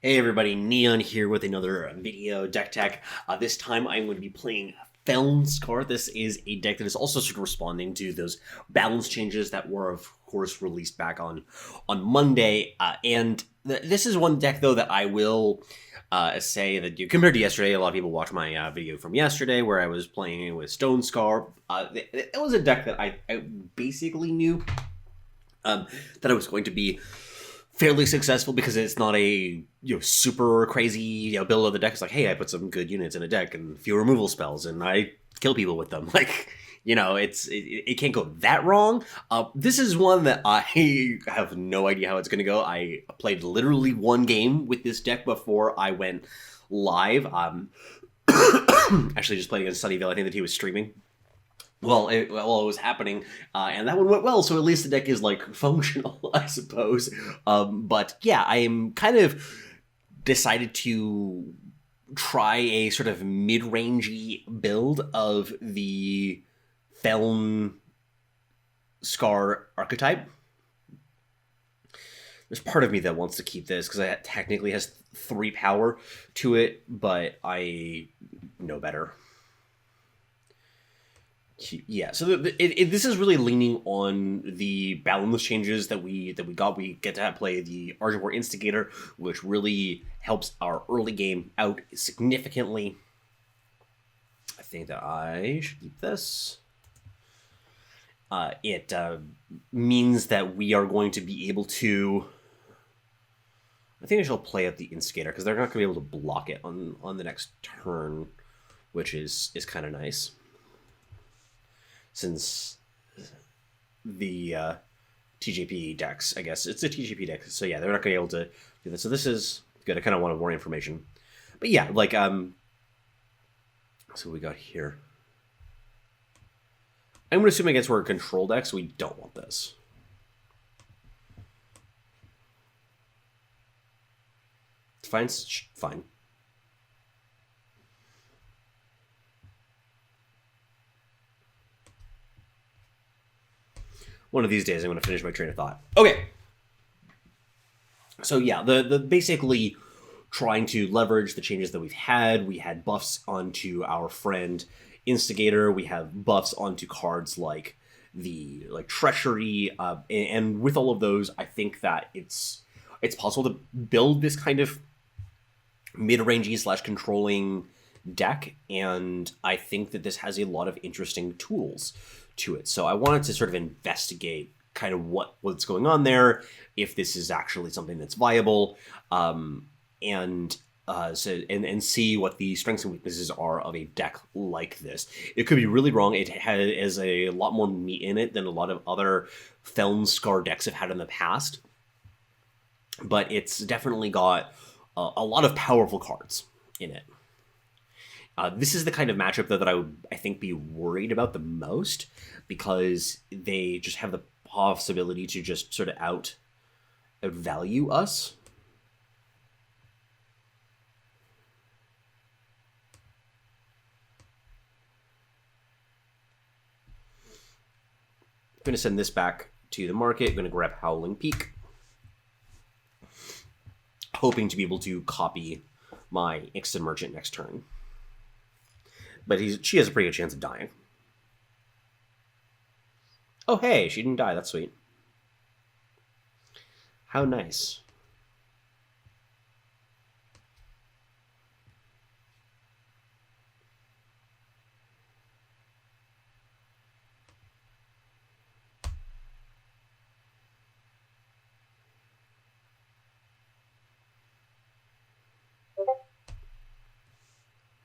Hey everybody, Neon here with another video deck tech. This time I'm going to be playing Felnscar. This is a deck that is also sort of responding to those balance changes that were, of course, released back on Monday. This is one deck, though, that I will say that compared to yesterday, a lot of people watched my video from yesterday where I was playing with Stonescar. It was a deck that I basically knew that I was going to be fairly successful because it's not a super crazy build of the deck. It's like, hey, I put some good units in a deck and a few removal spells and I kill people with them. Like, it can't go that wrong. This is one that I have no idea how it's going to go. I played literally one game with this deck before I went live. Actually just played against Sunnyvale. I think that he was streaming while it was happening, and that one went well, so at least the deck is, functional, I suppose. But yeah, I am kind of decided to try a sort of mid-rangey build of the Felnscar archetype. There's part of me that wants to keep this, because it technically has 3 power to it, but I know better. Yeah, so this is really leaning on the balance changes that we got. We get to play the Argivore Instigator, which really helps our early game out significantly. I think that I should keep this. It means that we are going to be able to... I think I shall play out the Instigator, because they're not going to be able to block it on the next turn, which is kind of nice. Since the TJP decks, I guess it's a TJP deck, so yeah, they're not going to be able to do that. So this is good. I kind of wanted more information, but yeah, so we got here. I'm going to assume against we're a control deck, so we don't want this. It's fine. Fine. One of these days, I'm going to finish my train of thought. Okay. So yeah, the basically trying to leverage the changes that we've had. We had buffs onto our friend Instigator. We have buffs onto cards like the Treachery, and with all of those, I think that it's possible to build this kind of mid-rangey / controlling deck, and I think that this has a lot of interesting tools to it. So I wanted to sort of investigate kind of what's going on there, if this is actually something that's viable, and see what the strengths and weaknesses are of a deck like this. It could be really wrong. It has a lot more meat in it than a lot of other Felnscar decks have had in the past, but it's definitely got a lot of powerful cards in it. This is the kind of matchup that I would, I think, be worried about the most, because they just have the possibility to just sort of outvalue us. I'm going to send this back to the market. I'm going to grab Howling Peak, hoping to be able to copy my Ixton Merchant next turn. But she has a pretty good chance of dying. Oh, hey, she didn't die. That's sweet. How nice.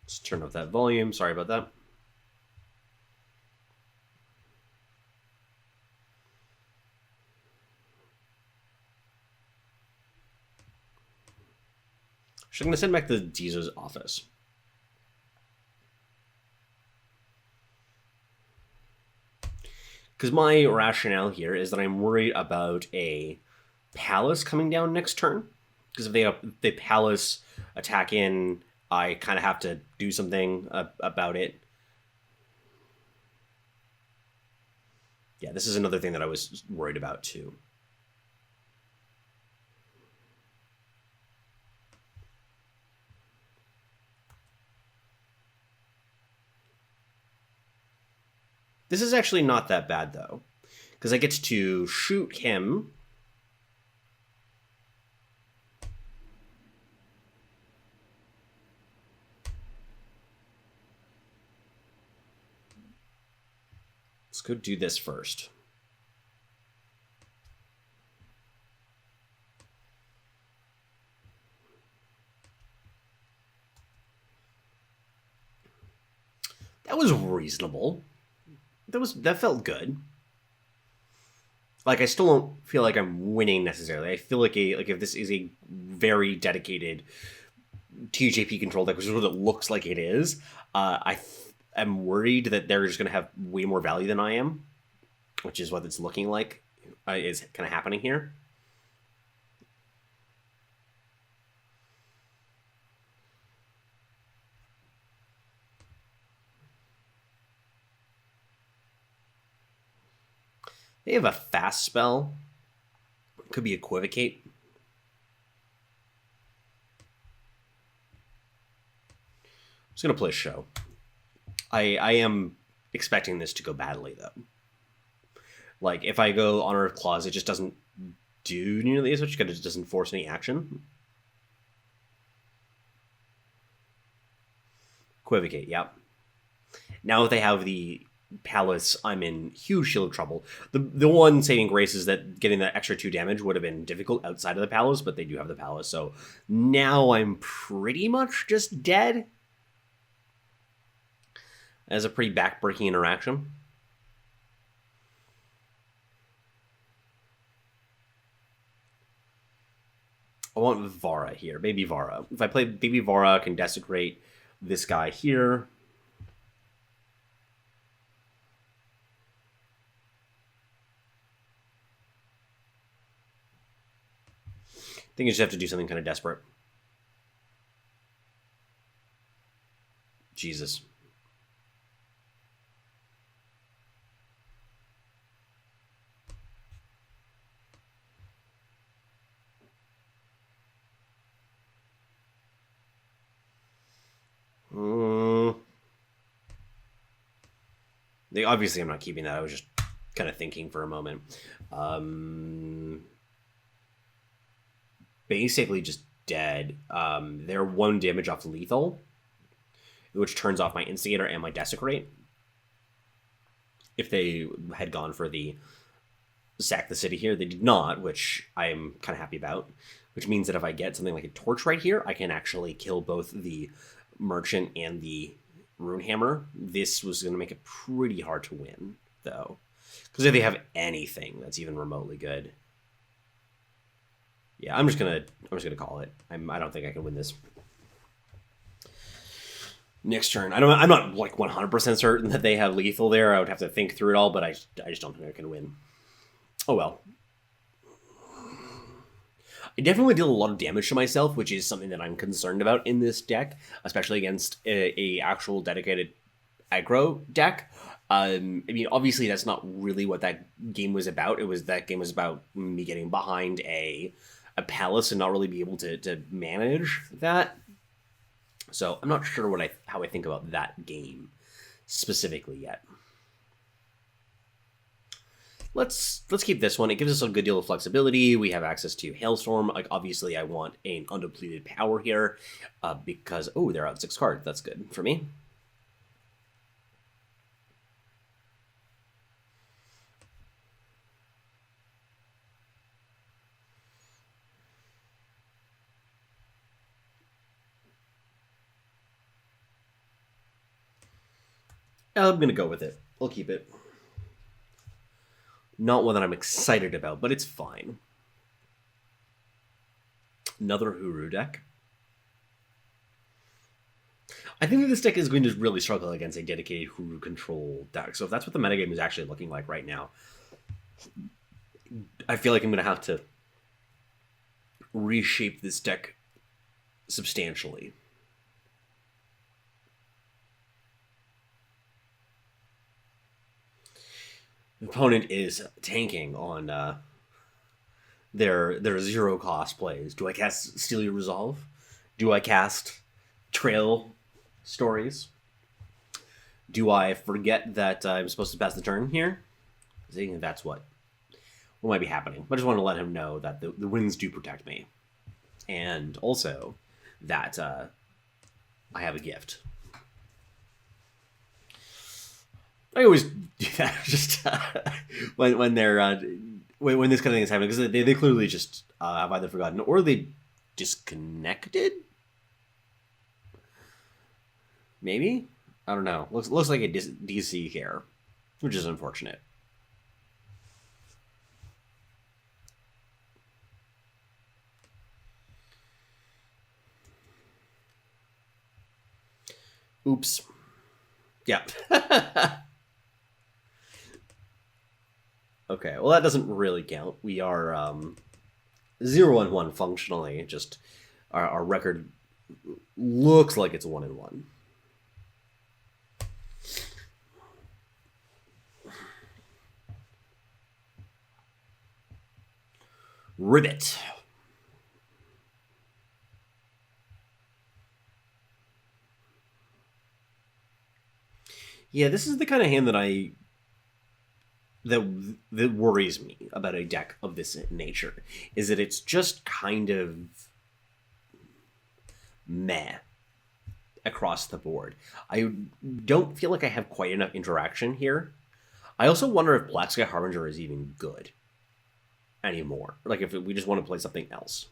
Let's turn up that volume. Sorry about that. So I'm going to send back to Dizo's office. Because my rationale here is that I'm worried about a Palace coming down next turn. Because if they Palace attack in, I kind of have to do something about it. Yeah, this is another thing that I was worried about too. This is actually not that bad, though, because I get to shoot him. Let's go do this first. That was reasonable. That felt good. Like, I still don't feel like I'm winning necessarily. I feel like if this is a very dedicated TJP control deck, which is what it looks like it is, I'm worried that they're just going to have way more value than I am, which is what it's looking like is kind of happening here. They have a fast spell. Could be Equivocate. I'm just going to play a show. I am expecting this to go badly, though. Like, if I go Honor of Claws, it just doesn't do nearly as much because it doesn't force any action. Equivocate, yep. Now that they have the Palace, I'm in huge shield trouble. The one saving grace is that getting that extra 2 damage would have been difficult outside of the Palace, but they do have the Palace, so now I'm pretty much just dead. As a pretty back-breaking interaction. I want Vara here, Baby Vara. If I play Baby Vara, I can desecrate this guy here. I think I just have to do something kind of desperate. Jesus. Obviously, I'm not keeping that. I was just kind of thinking for a moment. Basically just dead. They're 1 damage off lethal, which turns off my Instigator and my Desecrate. If they had gone for the sack the city here, they did not, which I'm kind of happy about. Which means that if I get something like a Torch right here, I can actually kill both the Merchant and the Runehammer. This was going to make it pretty hard to win, though. Because if they have anything that's even remotely good. Yeah, I'm just gonna call it. I don't think I can win this. Next turn. I'm not like 100% certain that they have lethal there. I would have to think through it all, but I just don't think I can win. Oh well. I definitely deal a lot of damage to myself, which is something that I'm concerned about in this deck, especially against a actual dedicated aggro deck. I mean, obviously that's not really what that game was about. That game was about me getting behind a Palace and not really be able to manage that. So I'm not sure how I think about that game specifically yet. Let's keep this one. It gives us a good deal of flexibility. We have access to Hailstorm. Like, obviously, I want an undepleted power here because, oh, they're out 6 cards. That's good for me. I'm going to go with it. I'll keep it. Not one that I'm excited about, but it's fine. Another Huru deck. I think that this deck is going to really struggle against a dedicated Huru control deck. So if that's what the metagame is actually looking like right now, I feel like I'm going to have to reshape this deck substantially. The opponent is tanking on their 0-cost plays. Do I cast Steal Your Resolve? Do I cast Trail Stories? Do I forget that I'm supposed to pass the turn here? I think that's what might be happening. I just want to let him know that the winds do protect me. And also that I have a gift. I always do that just when they're when this kind of thing is happening, because they clearly just have either forgotten or they disconnected. Maybe, I don't know. Looks like a DC here, which is unfortunate. Oops. Yeah. Okay, well that doesn't really count. We are 0-1 functionally. Just our record looks like it's 1-1. Ribbit. Yeah, this is the kind of hand that worries me about a deck of this nature, is that it's just kind of meh across the board. I don't feel like I have quite enough interaction here. I also wonder if Black Sky Harbinger is even good anymore. Like, if we just want to play something else.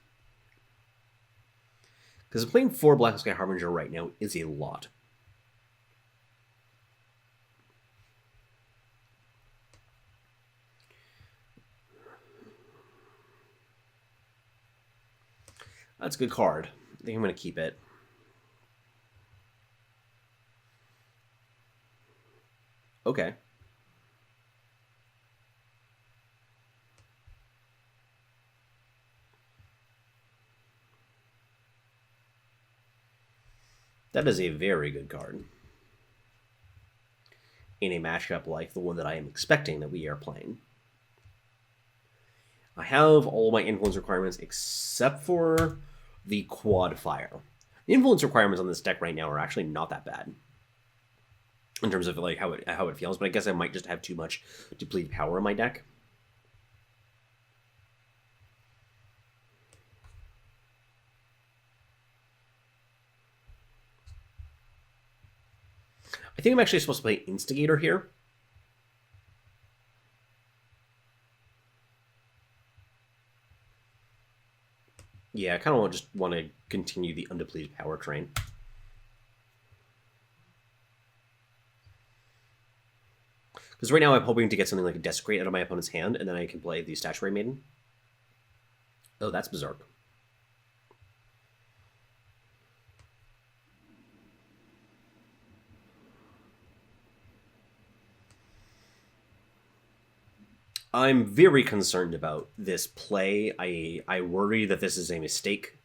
Because playing 4 Black Sky Harbinger right now is a lot. That's a good card. I think I'm going to keep it. Okay. That is a very good card. In a matchup like the one that I am expecting that we are playing. I have all my influence requirements except for the quad fire. The influence requirements on this deck right now are actually not that bad in terms of like how it feels, but I guess I might just have too much depleted power in my deck. I think I'm actually supposed to play Instigator here. Yeah, I kind of just want to continue the undepleted power train. Because right now I'm hoping to get something like a Desecrate out of my opponent's hand, and then I can play the Statuary Maiden. Oh, that's Berserk. I'm very concerned about this play. I worry that this is a mistake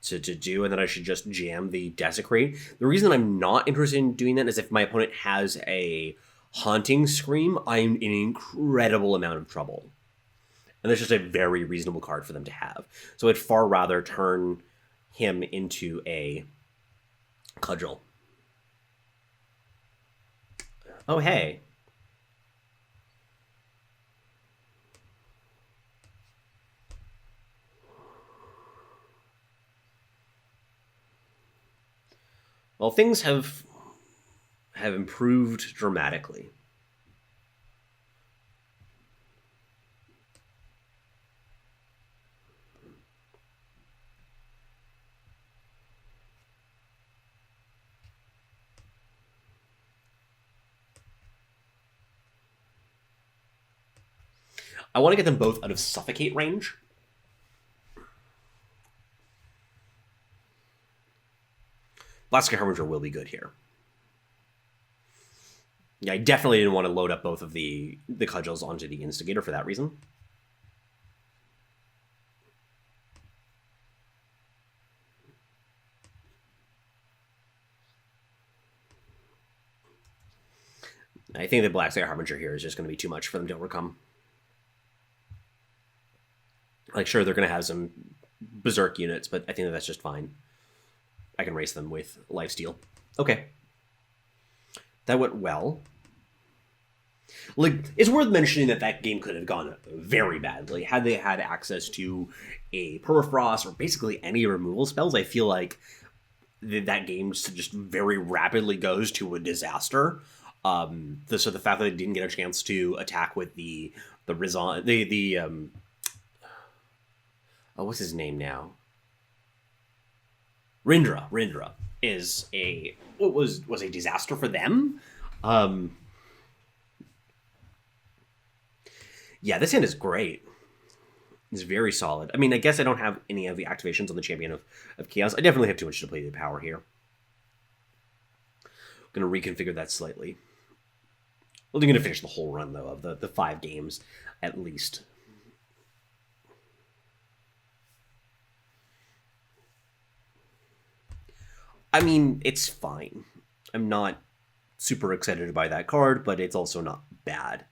to do, and that I should just jam the Desecrate. The reason I'm not interested in doing that is if my opponent has a Haunting Scream, I'm in an incredible amount of trouble. And that's just a very reasonable card for them to have. So I'd far rather turn him into a Cudgel. Oh, hey. Well, things have improved dramatically. I want to get them both out of Suffocate range. Black Sky Harbinger will be good here. Yeah, I definitely didn't want to load up both of the Cudgels onto the Instigator for that reason. I think the Black Sky Harbinger here is just going to be too much for them to overcome. Like, sure, they're going to have some Berserk units, but I think that's just fine. I can race them with Lifesteal. Okay. That went well. Like, it's worth mentioning that that game could have gone very badly had they had access to a permafrost or basically any removal spells. I feel like that game just very rapidly goes to a disaster. So the fact that they didn't get a chance to attack with the Rizon, what's his name now? Rindra is was a disaster for them. Yeah, this hand is great. It's very solid. I mean, I guess I don't have any of the activations on the Champion of Chaos. I definitely have too much depleted power here. I'm going to reconfigure that slightly. Well, they're going to finish the whole run, though, of the 5 games, at least. I mean, it's fine. I'm not super excited by that card, but it's also not bad.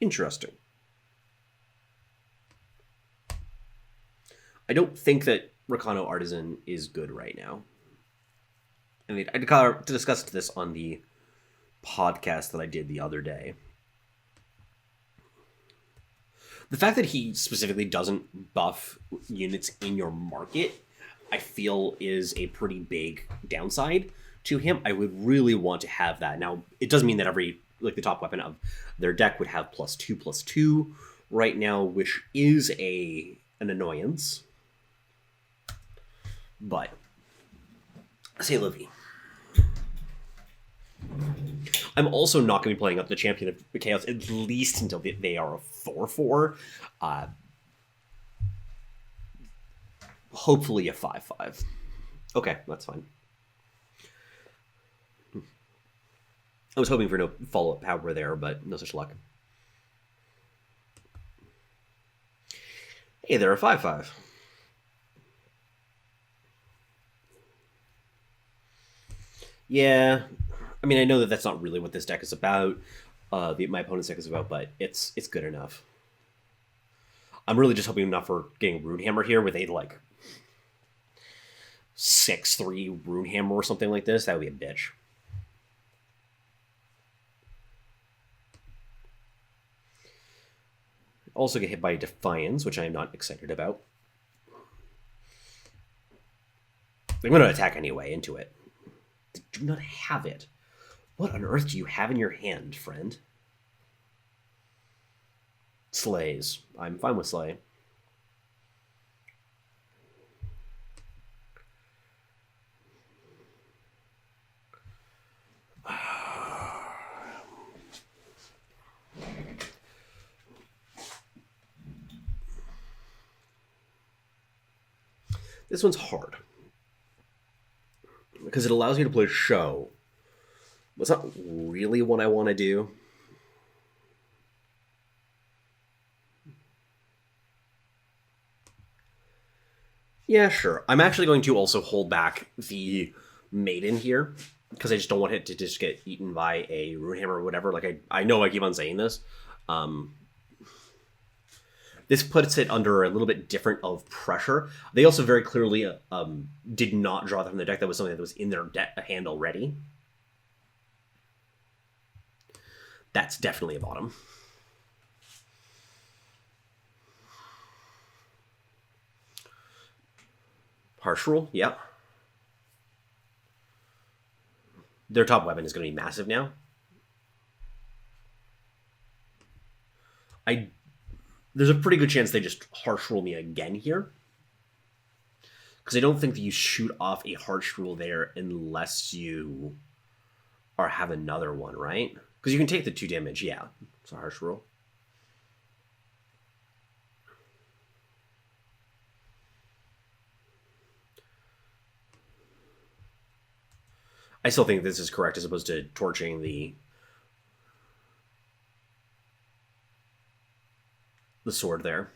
Interesting. I don't think that Rakano Artisan is good right now. I mean, I discussed this on the podcast that I did the other day. The fact that he specifically doesn't buff units in your market, I feel, is a pretty big downside to him. I would really want to have that. Now, it doesn't mean that the top weapon of their deck would have +2/+2 right now, which is an annoyance. But say Livy. I'm also not going to be playing up the Champion of Chaos, at least until they are a 4/4. Hopefully a 5/5. Okay, that's fine. I was hoping for no follow-up power there, but no such luck. Hey, they're a 5/5. Yeah, I mean, I know that that's not really what this deck is about. My opponent's deck is about, but it's good enough. I'm really just hoping enough for getting Runehammer here with a 6/3 Runehammer or something like this. That would be a bitch. Also get hit by Defiance, which I am not excited about. I'm going to attack anyway into it. They do not have it. What on earth do you have in your hand, friend? Slays. I'm fine with Slay. This one's hard. Because it allows you to play Show. That's not really what I want to do. Yeah, sure. I'm actually going to also hold back the Maiden here, because I just don't want it to just get eaten by a Runehammer or whatever. Like, I know I keep on saying this. This puts it under a little bit different of pressure. They also very clearly did not draw that from the deck. That was something that was in their hand already. That's definitely a bottom. Harsh Rule, yep. Their top weapon is going to be massive now. There's a pretty good chance they just Harsh Rule me again here. Because I don't think that you shoot off a Harsh Rule there unless you have another one, right? Because you can take the 2 damage, yeah. It's a Harsh Rule. I still think this is correct as opposed to torching the sword there.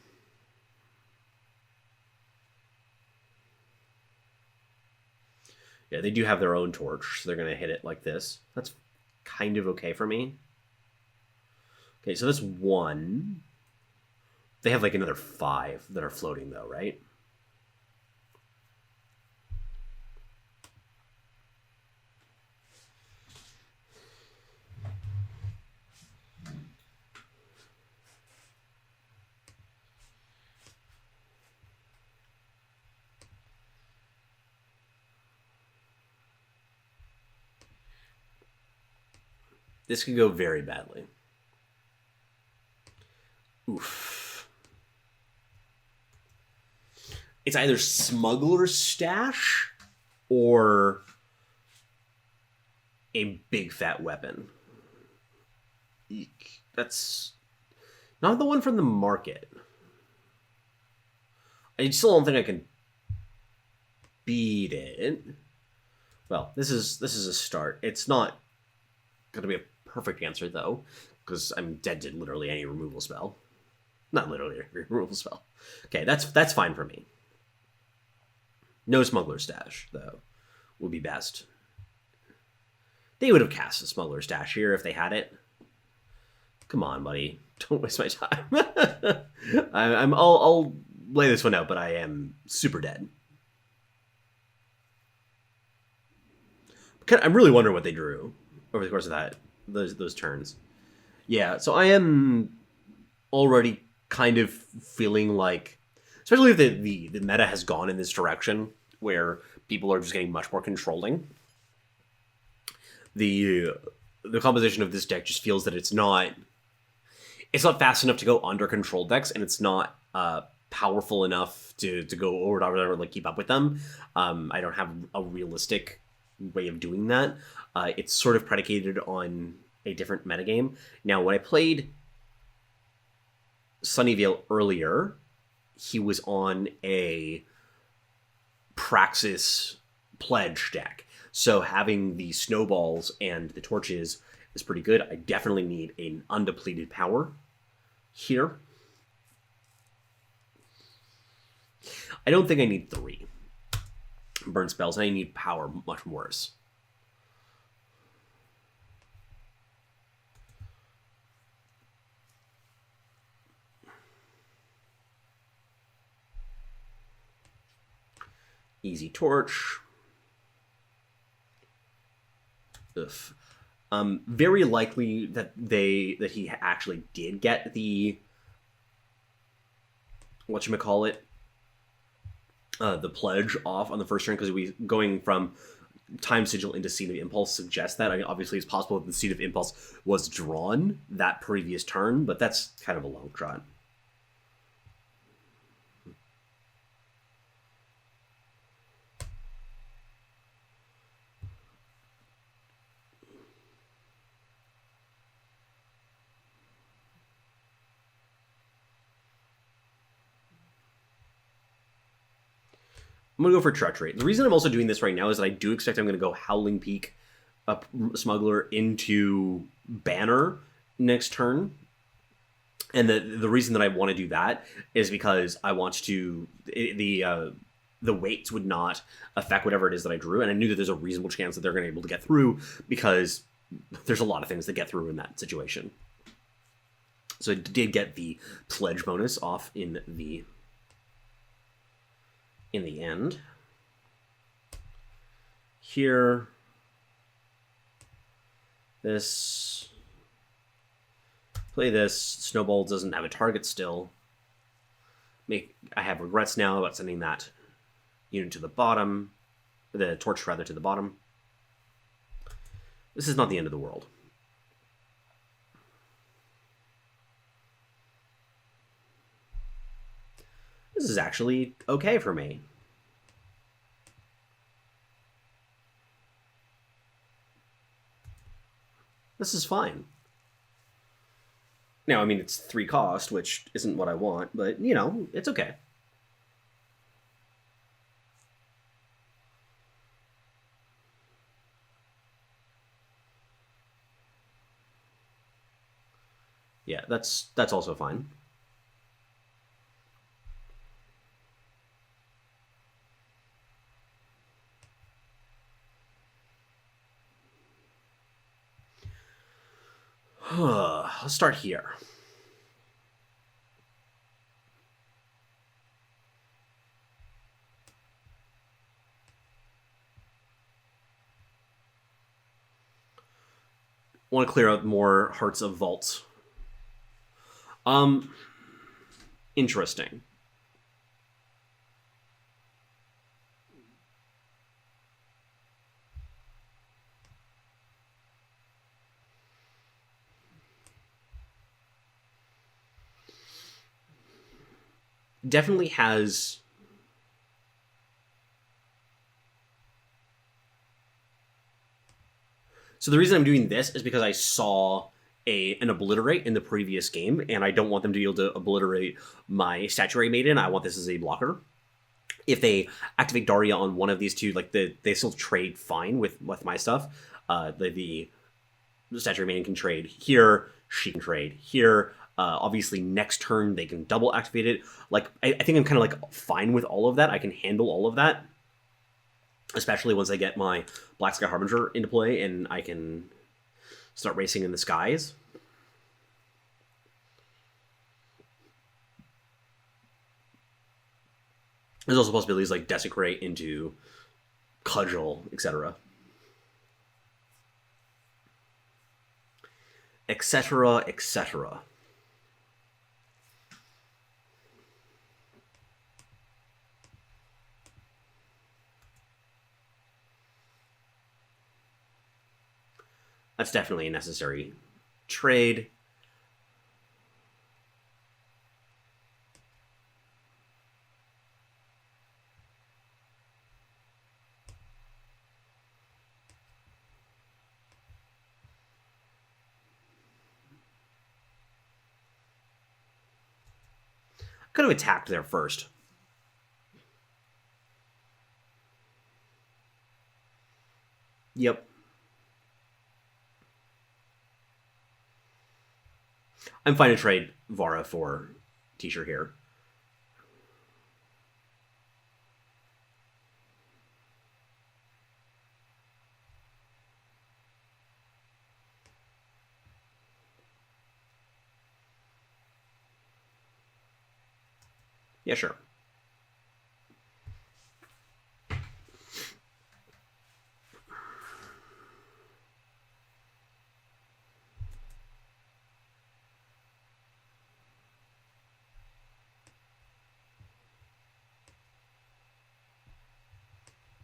Yeah, they do have their own torch, so they're going to hit it like this. That's kind of okay for me. Okay, so that's 1. They have like another 5 that are floating though, right? This could go very badly. Oof. It's either Smuggler's Stash or a big fat weapon. Eek. That's not the one from the market. I still don't think I can beat it. Well, this is a start. It's not going to be a perfect answer though, because I'm dead to literally any removal spell. Not literally a removal spell. Okay, that's fine for me. No Smuggler Stash, though, would be best. They would have cast a Smuggler Stash here if they had it. Come on, buddy. Don't waste my time. I'll lay this one out, but I am super dead. I'm really wondering what they drew over the course of those turns. Yeah, so I am already kind of feeling like, especially if the meta has gone in this direction where people are just getting much more controlling. The composition of this deck just feels that it's not fast enough to go under control decks, and it's not powerful enough to go over or like keep up with them. I don't have a realistic way of doing that. It's sort of predicated on a different metagame. Now, when I played Sunnyvale earlier, he was on a Praxis Pledge deck. So having the snowballs and the torches is pretty good. I definitely need an undepleted power here. I don't think I need 3 burn spells. I need power much worse. Easy torch. Ugh. Very likely that he actually did get the whatchamacallit, the pledge off on the first turn, because we going from Time Sigil into Seed of Impulse suggests that. I mean, obviously it's possible that the Seed of Impulse was drawn that previous turn, but that's kind of a long shot. I'm going to go for Treachery. The reason I'm also doing this right now is that I do expect I'm going to go Howling Peak up Smuggler into Banner next turn. And the reason that I want to do that is because I want to... The weights would not affect whatever it is that I drew, and I knew that there's a reasonable chance that they're going to be able to get through, because there's a lot of things that get through in that situation. So I did get the Pledge bonus off in the end. Here, play this. Snowball doesn't have a target still. I have regrets now about sending that unit to the bottom, the torch rather to the bottom. This is not the end of the world. This is actually okay for me. This is fine. Now, I mean, it's 3 cost, which isn't what I want, but, you know, it's okay. Yeah, that's also fine. Let's start here. want to clear out more Hearts of Vaults. Interesting. Definitely has... So the reason I'm doing this is because I saw an obliterate in the previous game, and I don't want them to be able to obliterate my statuary maiden. I want this as a blocker. If they activate Daria on one of these two, like they still trade fine with my stuff. The statuary maiden can trade here. She can trade here. Obviously, next turn they can double activate it. Like I think I'm kind of like fine with all of that. I can handle all of that, especially once I get my Black Sky Harbinger into play and I can start racing in the skies. There's also possibilities like Desecrate into Cudgel, etc. Etc., etc. That's definitely a necessary trade. Could have attacked there first. Yep. I'm fine to trade Vara for T-shirt here. Yeah, sure.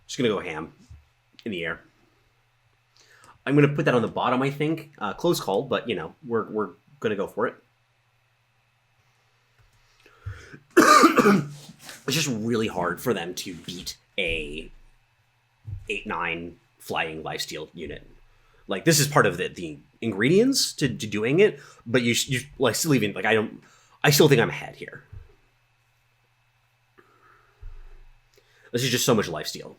Just gonna go ham in the air. I'm gonna put that on the bottom, I think. Close call, but you know, we're gonna go for it. It's just really hard for them to beat a 8/9 flying lifesteal unit. Like this is part of the ingredients to doing it, but you like still even like I still think I'm ahead here. This is just so much lifesteal.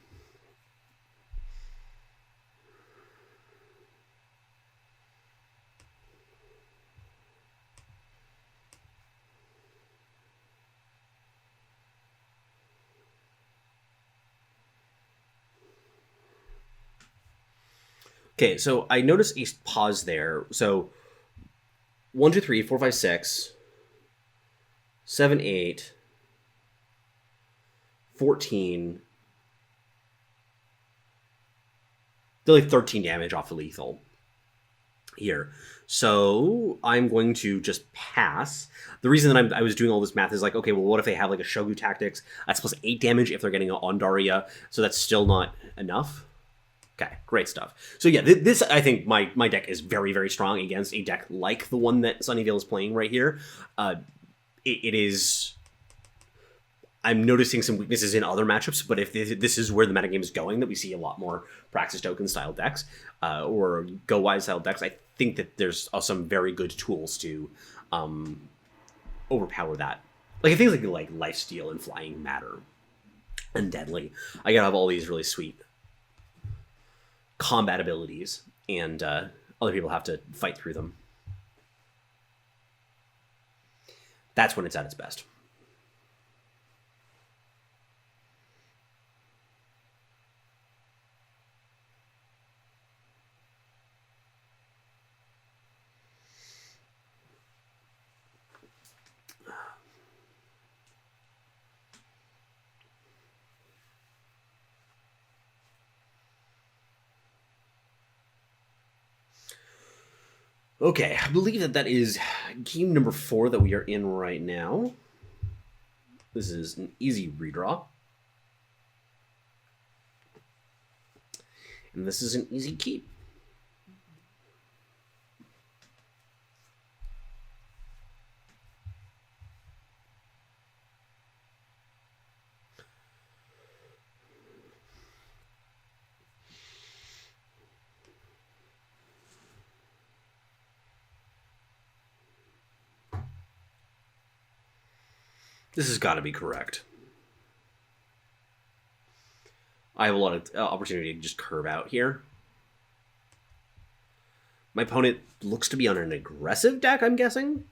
Okay, so I noticed a pause there. So 1, 2, 3, 4, 5, 6, 7, 8, 14. They're like 13 damage off the lethal here. So I'm going to just pass. The reason that I was doing all this math is like, okay, well, what if they have like a Shogu Tactics? That's plus 8 damage if they're getting on Daria. So that's still not enough. Okay, great stuff. So yeah, this I think my deck is very, very strong against a deck like the one that Sunnyvale is playing right here. It is... I'm noticing some weaknesses in other matchups, but if this is where the metagame is going, that we see a lot more Praxis Token style decks or Go Wise style decks, I think that there's some very good tools to overpower that. Like, I think like Lifesteal and Flying matter. And Deadly. I gotta have all these really sweet combat abilities, and other people have to fight through them. That's when it's at its best. Okay, I believe that is game number 4 that we are in right now. This is an easy redraw. And this is an easy keep. This has got to be correct. I have a lot of opportunity to just curve out here. My opponent looks to be on an aggressive deck, I'm guessing.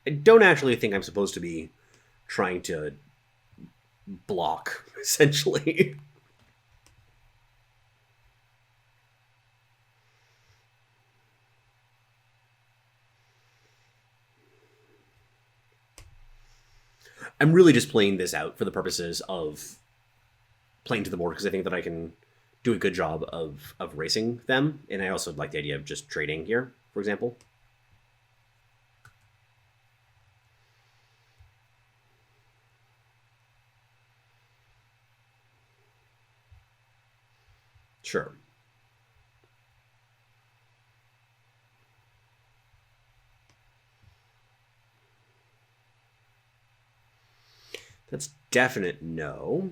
I don't actually think I'm supposed to be trying to block, essentially. I'm really just playing this out for the purposes of playing to the board, because I think that I can do a good job of racing them, and I also like the idea of just trading here, for example. Sure. That's definite no.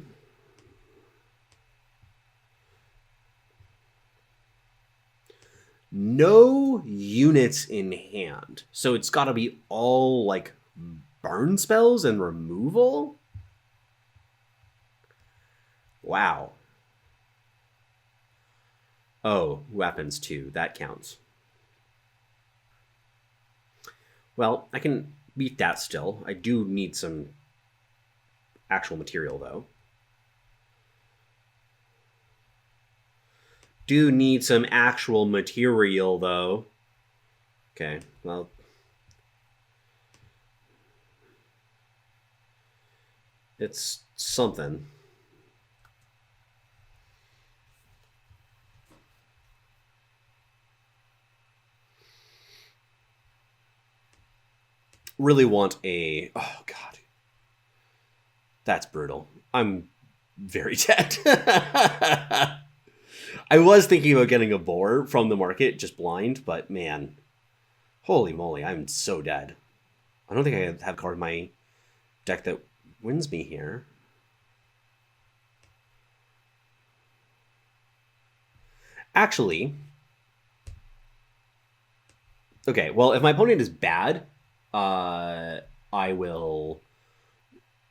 No units in hand. So it's got to be all, like, burn spells and removal? Wow. Oh, weapons too. That counts. Well, I can beat that still. I do need some actual material, though. Do need some actual material, though. Okay, well... it's something. Really want a... oh, God. That's brutal. I'm very dead. I was thinking about getting a boar from the market, just blind, but man, holy moly, I'm so dead. I don't think I have a card in my deck that wins me here. Actually, okay, well, if my opponent is bad, I will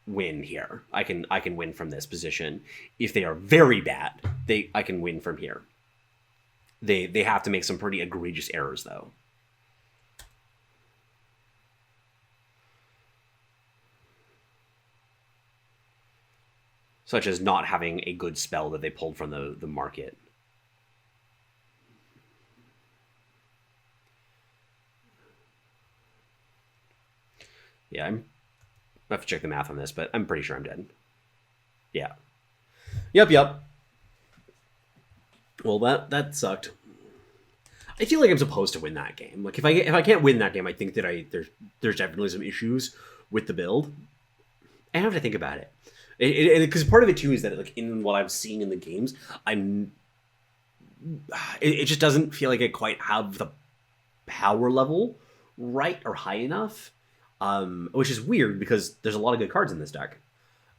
win here. I can win from this position. If they are very bad, I can win from here. They have to make some pretty egregious errors, though. Such as not having a good spell that they pulled from the market. Yeah, I have to check the math on this, but I'm pretty sure I'm dead. Yeah. Yep. Well, that sucked. I feel like I'm supposed to win that game. Like, if I can't win that game, I think that there's definitely some issues with the build. I have to think about it. Because part of it too is that, like, in what I've seen in the games, it just doesn't feel like I quite have the power level right or high enough, which is weird because there's a lot of good cards in this deck.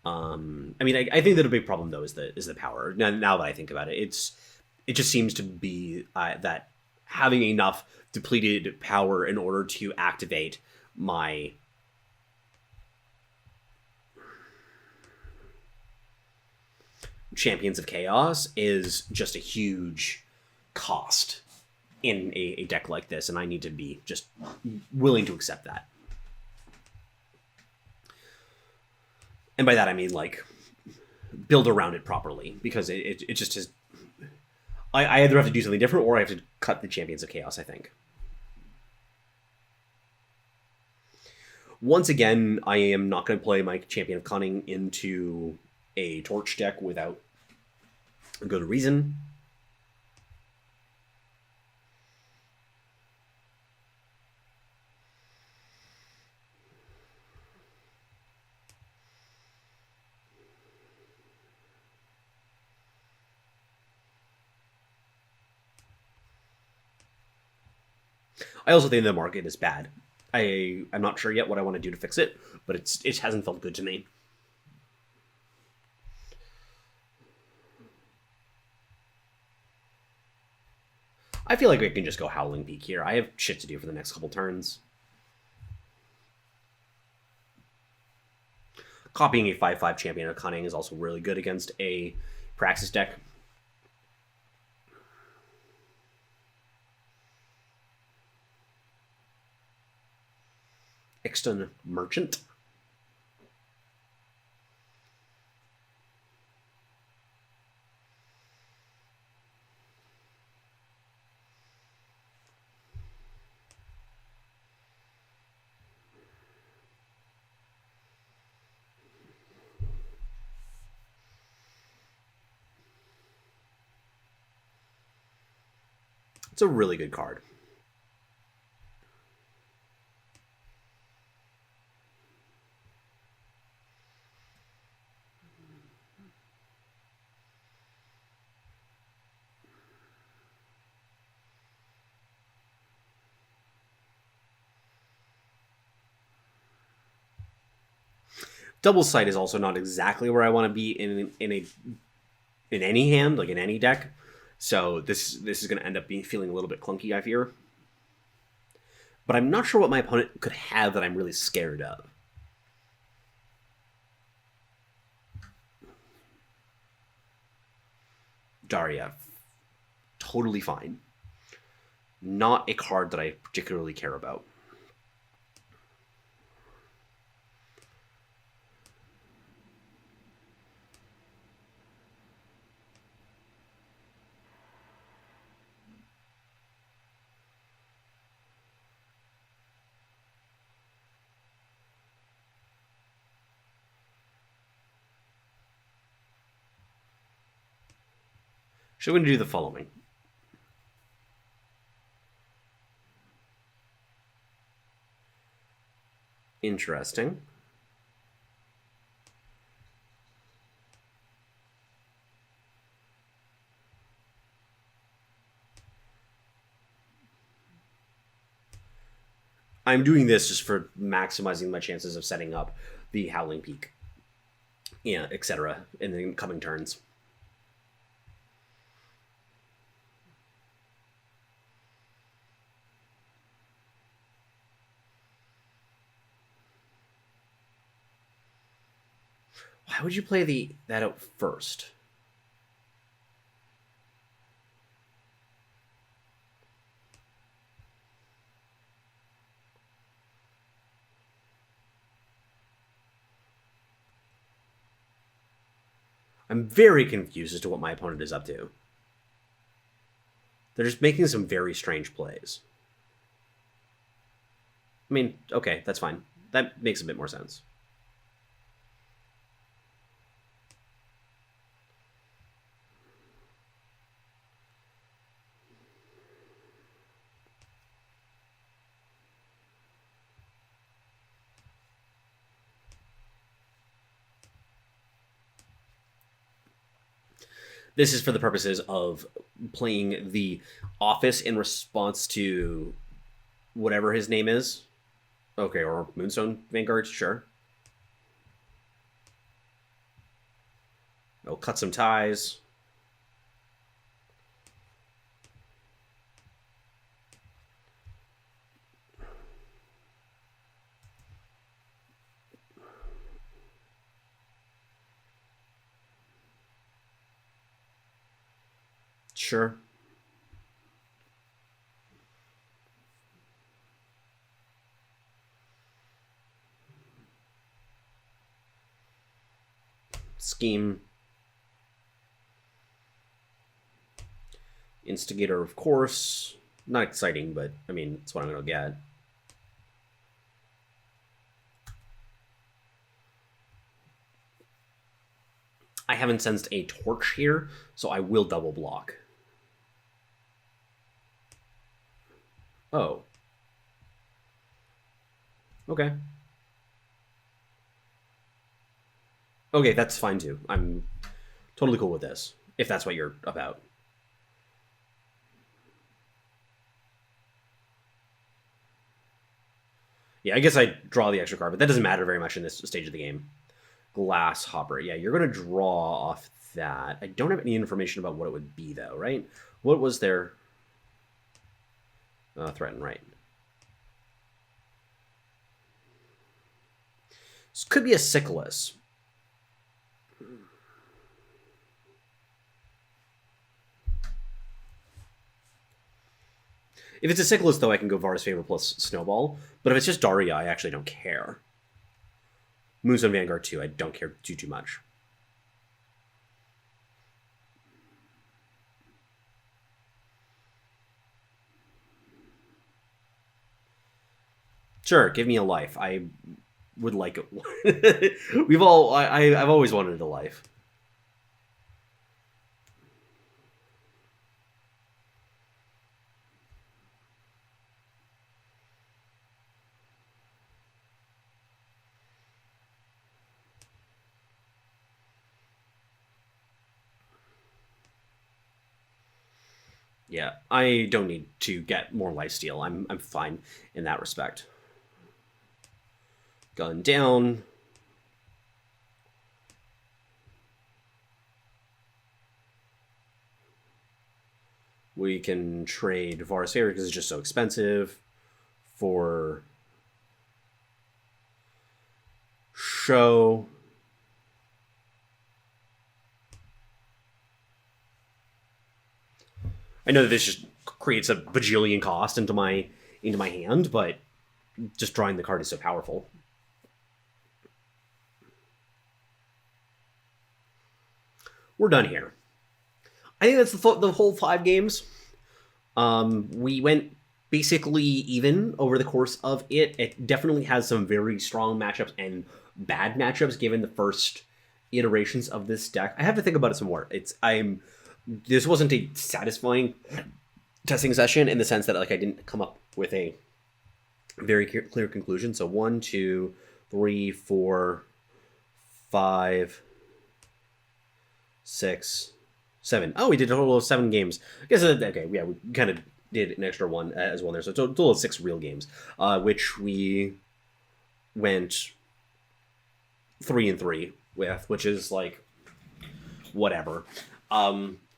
I mean, I think that a big problem though is the power. Now that I think about it, it just seems to be that having enough depleted power in order to activate my Champions of Chaos is just a huge cost in a deck like this, and I need to be just willing to accept that. And by that I mean, like, build around it properly, because it just is... I either have to do something different or I have to cut the Champions of Chaos, I think. Once again, I am not going to play my Champion of Cunning into a Torch deck without a good reason. I also think the market is bad. I'm not sure yet what I want to do to fix it, but it hasn't felt good to me. I feel like I can just go Howling Peak here. I have shit to do for the next couple turns. Copying a 5/5 Champion of Cunning is also really good against a Praxis deck. Ixton Merchant. It's a really good card. Double Sight is also not exactly where I want to be in any hand, like in any deck. So this is going to end up feeling a little bit clunky, I fear. But I'm not sure what my opponent could have that I'm really scared of. Daria. Totally fine. Not a card that I particularly care about. So we're going to do the following. Interesting. I'm doing this just for maximizing my chances of setting up the Howling Peak, yeah, etc. in the coming turns. Why would you play that out first? I'm very confused as to what my opponent is up to. They're just making some very strange plays. I mean, okay, that's fine. That makes a bit more sense. This is for the purposes of playing the Office in response to whatever his name is. Okay, or Moonstone Vanguard, sure. I'll cut some ties. Sure. Scheme. Instigator, of course. Not exciting, but I mean, it's what I'm going to get. I haven't sensed a torch here, so I will double block. Oh. Okay. Okay, that's fine too. I'm totally cool with this, if that's what you're about. Yeah, I guess I draw the extra card, but that doesn't matter very much in this stage of the game. Glass Hopper. Yeah, you're going to draw off that. I don't have any information about what it would be, though, right? What was their... threaten, right. This could be a Sickles. If it's a Sickles, though, I can go Vara's Favor plus Snowball. But if it's just Daria, I actually don't care. Moonstone Vanguard, too. I don't care too much. Sure, give me a life. I would like it. I've always wanted a life. Yeah, I don't need to get more lifesteal. I'm fine in that respect. Gun down. We can trade Vara's Favor because it's just so expensive for show. I know that this just creates a bajillion cost into my hand, but just drawing the card is so powerful. We're done here. I think that's the whole 5 games. We went basically even over the course of it. It definitely has some very strong matchups and bad matchups given the first iterations of this deck. I have to think about it some more. This wasn't a satisfying testing session in the sense that like I didn't come up with a very clear conclusion. So 1, 2, 3, 4, 5, 6, 7. Oh, we did a total of 7 games. I guess, okay, yeah, we kind of did an extra one as well there. So a total of 6 real games, which we went 3-3 with, which is like, whatever.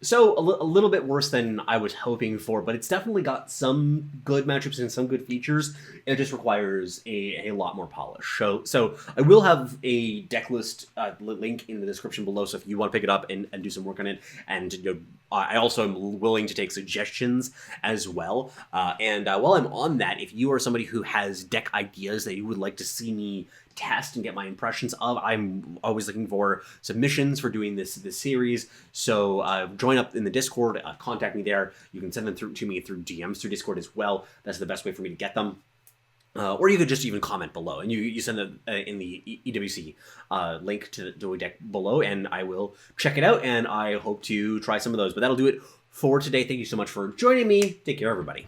So a little bit worse than I was hoping for, but it's definitely got some good matchups and some good features. It just requires a lot more polish. So I will have a deck list link in the description below, so if you want to pick it up and do some work on it, and I also am willing to take suggestions as well. And while I'm on that, if you are somebody who has deck ideas that you would like to see me test and get my impressions of, I'm always looking for submissions for doing this series. So join up in the Discord, contact me there. You can send them to me through DMs through Discord as well. That's the best way for me to get them. Or you could just even comment below, and you send them in the EWC link to the deck below, and I will check it out, and I hope to try some of those. But that'll do it for today. Thank you so much for joining me. Take care, everybody.